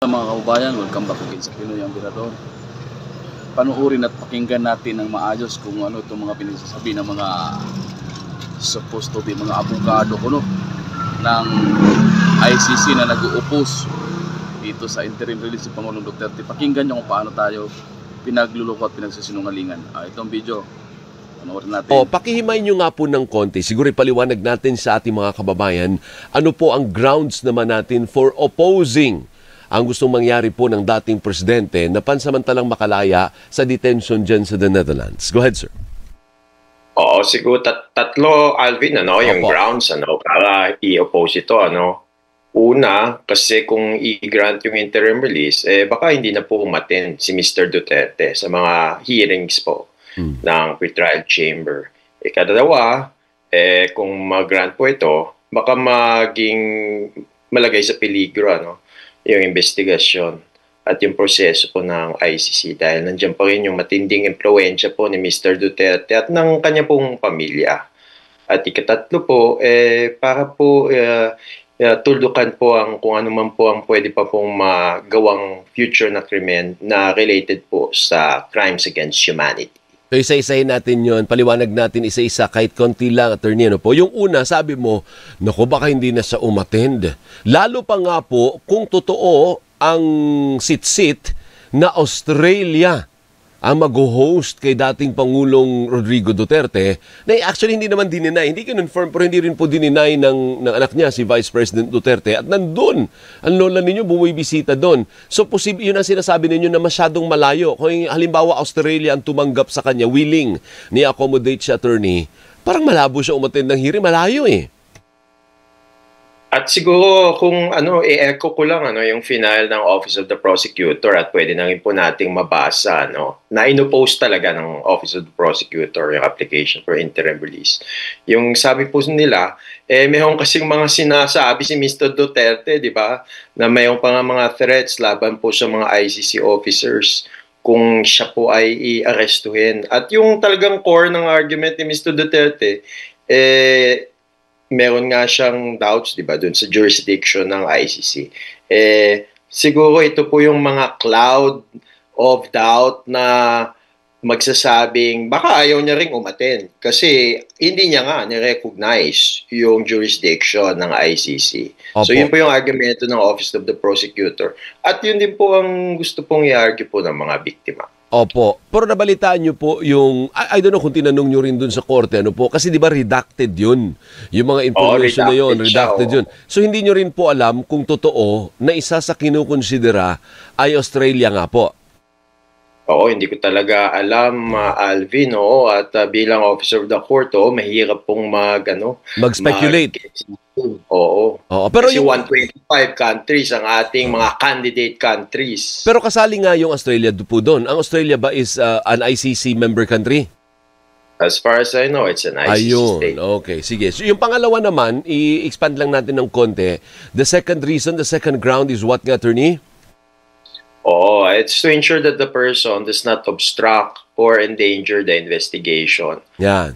mga kababayan, welcome back again sa Pinoy Emperador. Panuorin at pakinggan natin ng maayos kung ano itong mga pinagsasabi ng mga supposed to be mga abogado kuno ng ICC na nag-uupos dito sa interim release ni Pangulong Duterte. Pakinggan nyo kung paano tayo pinagluloko at pinagsisinungalingan. Itong video, panoorin natin. Pakihimay nyo nga po ng konti. Siguro ipaliwanag natin sa ating mga kababayan ano po ang grounds naman natin for opposing ang gustong mangyari po ng dating presidente na pansamantalang makalaya sa detention dyan sa the Netherlands. Go ahead, sir. Oo, siguro tatlo, Alvin, yung grounds para i-oppose ito. Una, kasi kung i-grant yung interim release, baka hindi na po umattend si Mr. Duterte sa mga hearings po ng pretrial chamber. Ikadalawa, kung mag-grant po ito, baka maging malagay sa peligro yung investigasyon at yung proseso po ng ICC dahil nandiyan pa rin yung matinding impluensya po ni Mr. Duterte at ng kanya pong pamilya. At ikatatlo po, para po tuldukan po kung ano man po ang pwede pa pong magawang future na krimen na related po sa crimes against humanity. So isa-isahin natin yon, paliwanag natin isa-isa kahit konti lang, attorney. Yung una, sabi mo, naku baka hindi na siya umattend. Lalo pa nga po kung totoo ang sit-sit na Australia ang mag-host kay dating Pangulong Rodrigo Duterte, na actually hindi naman dininay, hindi kinonfirm, pero hindi rin po dininay ng anak niya, si Vice President Duterte. At nandun, ang lola ninyo bumibisita doon. So posible, yun ang sinasabi ninyo na masyadong malayo. Kung halimbawa Australia ang tumanggap sa kanya, willing ni accommodate siya, attorney, parang malabo siya umattend ng hearing, malayo eh. At siguro kung i-echo ko lang yung final ng Office of the Prosecutor at pwede na rin po nating mabasa na inopost talaga ng Office of the Prosecutor yung application for interim release. Yung sabi po nila, mayroon kasing mga sinasabi si Mr. Duterte, di ba, na mayroon pa nga mga threats laban po sa mga ICC officers kung siya po ay i-arestuhin. At yung talagang core ng argument ni Mr. Duterte, meron nga siyang doubts, di ba, dun sa jurisdiction ng ICC. Siguro ito po yung mga cloud of doubt na magsasabing baka ayaw niya ring umattend kasi hindi niya nga ni-recognize yung jurisdiction ng ICC. Opo. So yun po yung argumento ng Office of the Prosecutor. At yun din po ang gusto pong i-argue po ng mga biktima. Opo. Pero nabalitaan nyo po yung, I don't know kung tinanong nyo rin dun sa korte, kasi di ba redacted yun? Yung mga information na yun, redacted yun. So hindi nyo rin po alam kung totoo na isa sa kinukonsidera ay Australia nga po. Oo, hindi ko talaga alam, Alvin, at bilang officer of the court, mahirap pong mag-speculate. Oo. Pero kasi 125 countries ang ating mga candidate countries. Pero kasali nga yung Australia po doon. Ang Australia ba is an ICC member country? As far as I know, it's an ICC state. Okay, sige. So yung pangalawa naman, i-expand lang natin ng konti. The second reason, the second ground is what nga, attorney? It's to ensure that the person does not obstruct or endanger the investigation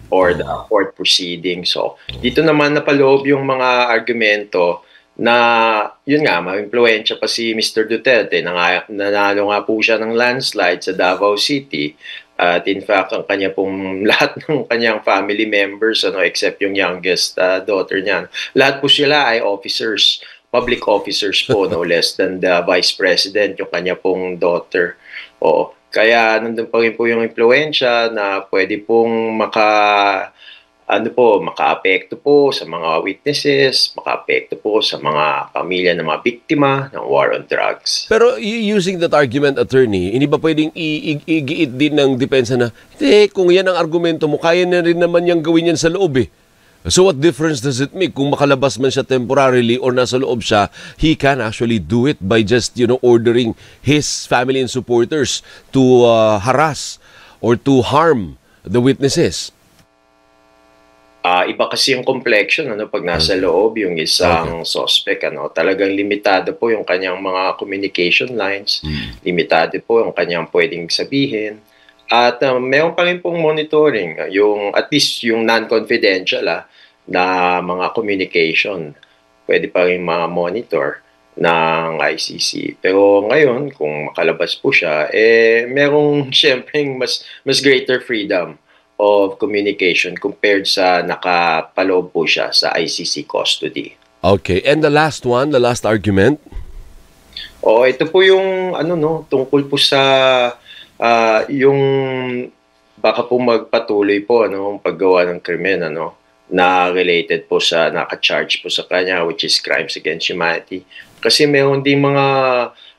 or the court proceeding. So, dito naman napaloob yung mga argumento na, yun nga, ma-influensya pa si Mr. Duterte. Nanalo nga po siya ng landslide sa Davao City. At in fact, ang kanya pong lahat ng kanyang family members, except yung youngest daughter niya, lahat po sila ay officers. Public officers po, no less than the Vice President, yung kanya pong daughter. Kaya nandun pa rin po yung impluensya na pwede pong maka-apekto po sa mga witnesses, maka-apekto po sa mga pamilya ng mga biktima ng war on drugs. Pero using that argument, attorney, hindi ba pwedeng igiit din ng depensa na, kung yan ang argumento mo, kaya na rin naman yung gawin yan sa loob So what difference does it make kung makalabas man siya temporarily or nasa loob siya? He can actually do it by just ordering his family and supporters to harass or to harm the witnesses. Iba kasi yung complexion pag nasa loob yung isang suspect talagang limitado po yung kanyang mga communication lines, limitado po yung kanyang pwedeng sabihin. At mayroon pa rin pong monitoring, yung at least yung non-confidential na mga communication. Pwede pa rin ma-monitor. ng ICC. Pero ngayon, kung makalabas po siya, merong siyempre mas greater freedom of communication compared sa nakapaloob po siya sa ICC custody. Okay. And the last one, the last argument? Ito po yung tungkol po sa yung baka po magpatuloy po ang paggawa ng krimen na related po sa naka-charge po sa kanya, which is crimes against humanity. Kasi meron ding mga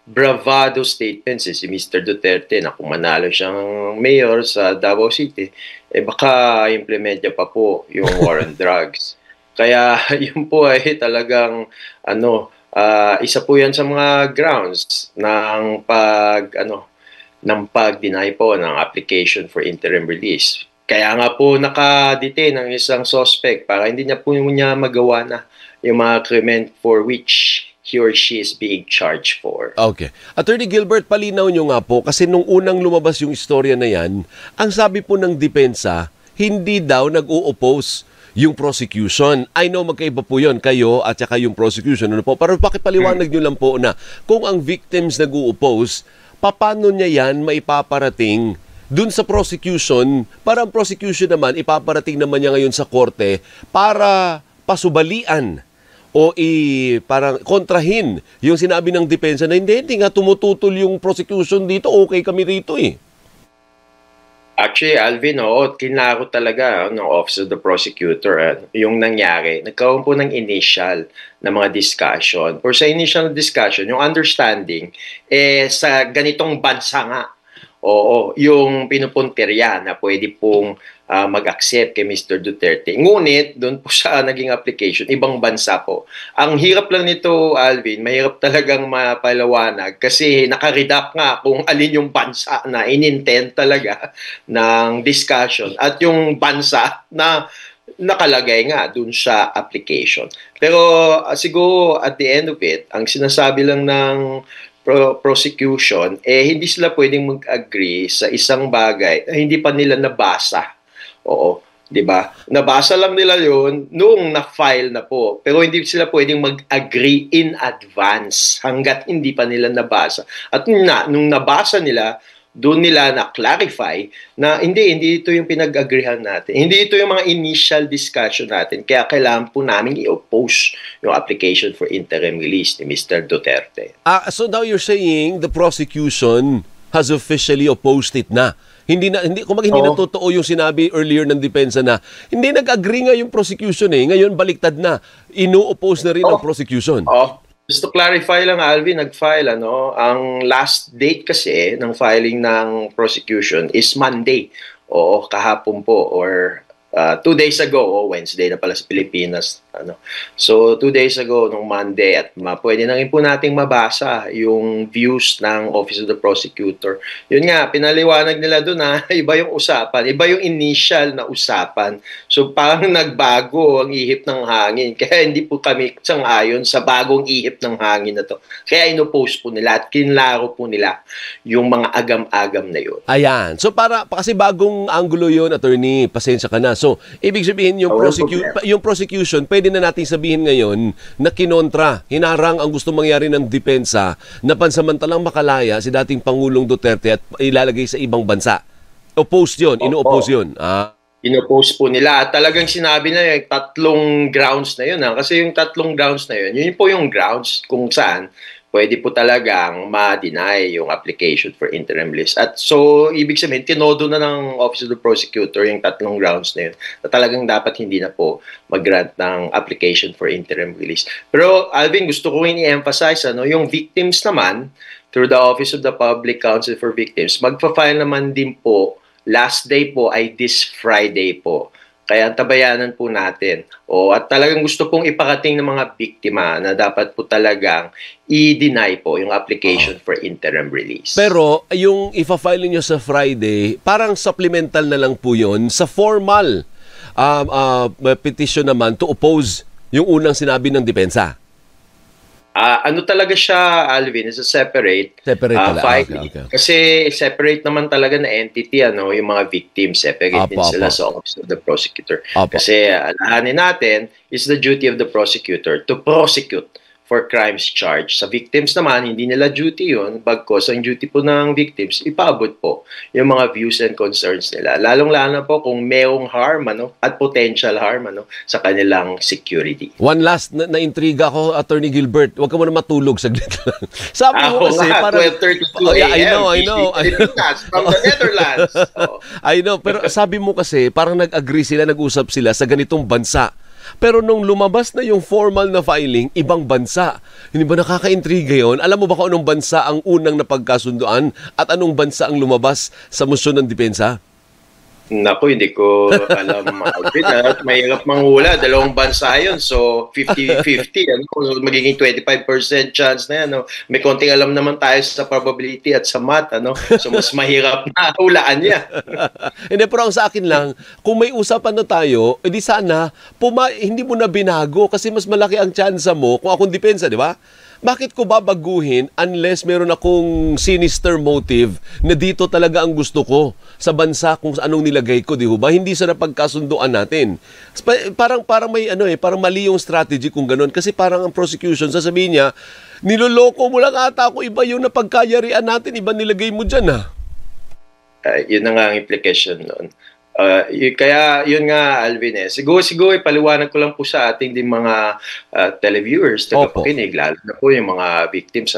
bravado statements si Mr. Duterte na kung manalo siyang mayor sa Davao City, baka implement niya pa po yung war on drugs. Kaya yun po ay talagang isa po yan sa mga grounds ng pag-deny po ng application for interim release. Kaya nga po naka-detain ang isang suspect para hindi niya po magawa na yung mga krimen for which he or she is being charged for. Okay. Attorney Gilbert, palinaw nyo nga po, kasi nung unang lumabas yung istorya na yan, ang sabi po ng depensa, hindi daw nag-o-oppose yung prosecution. I know magkaiba po yun, kayo at saka yung prosecution. Pero pakipaliwanag nyo lang po na kung ang victims nag-o-oppose, paano niya yan maipaparating dun sa prosecution, para ang prosecution naman, ipaparating naman niya ngayon sa korte para pasubalian o parang kontrahin yung sinabi ng depensa na hindi nga tumututol yung prosecution dito, okay kami rito eh. Actually, Alvin, kinlaro talaga ng Office of the Prosecutor yung nangyari. Nagkaroon po ng initial na mga discussion. For sa initial discussion, yung understanding, sa ganitong bansa nga, yung pinupuntirya na pwede pong mag-accept kay Mr. Duterte. Ngunit, doon po sa naging application, ibang bansa po. Ang hirap lang nito, Alvin, mahirap talagang mapalawanag kasi nakaredact nga kung alin yung bansa na inintend talaga ng discussion at yung bansa na nakalagay nga dun sa application. Pero siguro at the end of it, ang sinasabi lang ng prosecution, hindi sila pwedeng mag-agree sa isang bagay na hindi pa nila nabasa. Oo, 'di ba? Nabasa lang nila 'yon noong na-file na po. Pero hindi sila pwedeng mag-agree in advance hangga't hindi pa nila nabasa. At nung nabasa nila, doon nila na-clarify na hindi ito yung pinag-agreehan natin. Hindi ito yung mga initial discussion natin. Kaya kailangan po namin i-oppose yung application for interim release ni Mr. Duterte. So now you're saying the prosecution has officially opposed it na. Hindi na totoo yung sinabi earlier ng depensa na hindi nag-agree nga yung prosecution eh. Ngayon baliktad na. Ino-oppose na rin ang prosecution. Just to clarify lang, Alvin, nag-file ang last date kasi ng filing ng prosecution is Monday. Kahapon po or 2 days ago, Wednesday na pala sa Pilipinas. So 2 days ago, nung Monday, at pwede na rin po nating mabasa yung views ng Office of the Prosecutor. Yun nga, pinaliwanag nila doon na iba yung usapan, iba yung initial na usapan. So parang nagbago ang ihip ng hangin. Kaya hindi po kami sang-ayon sa bagong ihip ng hangin na to. Kaya inopost po nila at kinlaro po nila yung mga agam-agam na yun. Ayan. So kasi bagong angulo yun, attorney, pasensya ka na. So, ibig sabihin yung prosecution, pwede na nating sabihin ngayon na kinontra, hinarang ang gusto mangyari ng depensa na pansamantalang makalaya si dating Pangulong Duterte at ilalagay sa ibang bansa. Oppose yun, ino-oppose yun. Ino-oppose po nila at talagang sinabi na yung tatlong grounds na yun. Kasi yung tatlong grounds na yun po yung grounds kung saan pwede po talagang ma-deny yung application for interim release. At so, ibig sabihin, tinodo na ng Office of the Prosecutor yung tatlong grounds na yun na talagang dapat hindi na po mag-grant ng application for interim release. Pero, Alvin, gusto ko i-emphasize, yung victims naman, through the Office of the Public Counsel for Victims, magpa-file naman din po, last day po ay this Friday po. Kaya tabayanan po natin. At talagang gusto pong iparating ng mga biktima na dapat po talagang i-deny po yung application for interim release. Pero yung ifa-file niyo sa Friday, parang supplemental na lang po yun sa formal petition naman to oppose yung unang sinabi ng depensa. Talaga siya, Alvin, is a separate filing. Okay. Kasi separate naman talaga na entity, yung mga victims, separate din sila sa Office of the Prosecutor. Kasi alahanin natin, is the duty of the prosecutor to prosecute for crimes charged. Sa victims naman, hindi nila duty yun. Bagkos, ang duty po ng victims, ipaabot po yung mga views and concerns nila. Lalong-lalo po kung mayroong harm at potential harm sa kanilang security. One last na intriga ko, Attorney Gilbert. Huwag ka muna matulog saglit lang. Sabi mo kasi parang 12:32 a.m. I know. From the Netherlands. I know, pero sabi mo kasi parang nag-agree sila, nag-usap sila sa ganitong bansa. Pero nung lumabas na yung formal na filing, ibang bansa. Hindi ba nakaka-intriga yun? Alam mo ba kung anong bansa ang unang napagkasunduan at anong bansa ang lumabas sa motion ng depensa? Naku, hindi ko alam. Mahirap manghula. Dalawang bansa yun. So, 50-50. Magiging 25% chance na yan. May konting alam naman tayo sa probability at sa math. So, mas mahirap na hulaan niya. Hindi, pero ang sa akin lang, kung may usapan na tayo, edi sana, hindi mo na binago kasi mas malaki ang tsansa mo kung akong depensa, di ba? Bakit ko babaguhin unless meron akong sinister motive na dito talaga ang gusto ko sa bansa kung anong nilagay ko, di ba? Hindi sa napagkasunduan natin. Parang may parang mali yung strategy kung ganun kasi parang ang prosecution sasabihin niya, niloloko mo lang ata ako, iba yung napagkayarian natin, iba nilagay mo diyan Yun na nga ang implication noon. Kaya yun nga, Alvin, siguro ipaliwanag ko lang po sa ating din mga televiewers, tagapakinig, lalo na po yung mga victims.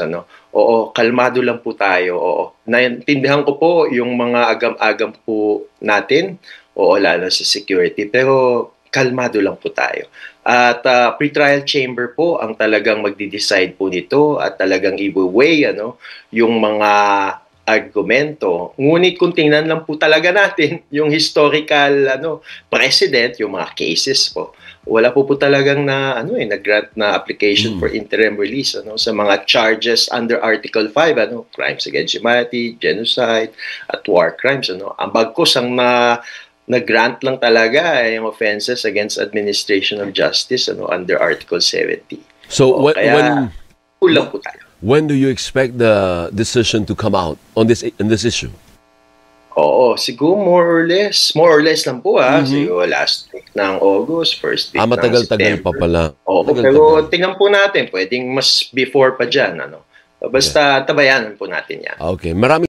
Oo, kalmado lang po tayo. Oo, naintindihan ko po yung mga agam-agam po natin, lalo sa security, pero kalmado lang po tayo. At pre-trial chamber po ang talagang magdi-decide po nito at talagang i-weigh yung mga argumento. Ngunit kung tingnan lang po talaga natin yung historical precedent, yung mga cases po, wala po talagang nag-grant na application for interim release sa mga charges under Article 5, crimes against humanity, genocide, at war crimes. Ang bagkos ang nag-grant lang talaga yung offenses against administration of justice under Article 70. So, kaya kulang po tayo. When do you expect the decision to come out on this issue? Oo, siguro more or less lang po siguro last week ng August, first week ng September. Matagal-tagal pa pala. Oo, pero tingnan po natin, pwedeng mas before pa dyan. Basta tabayanan po natin yan. Okay, maraming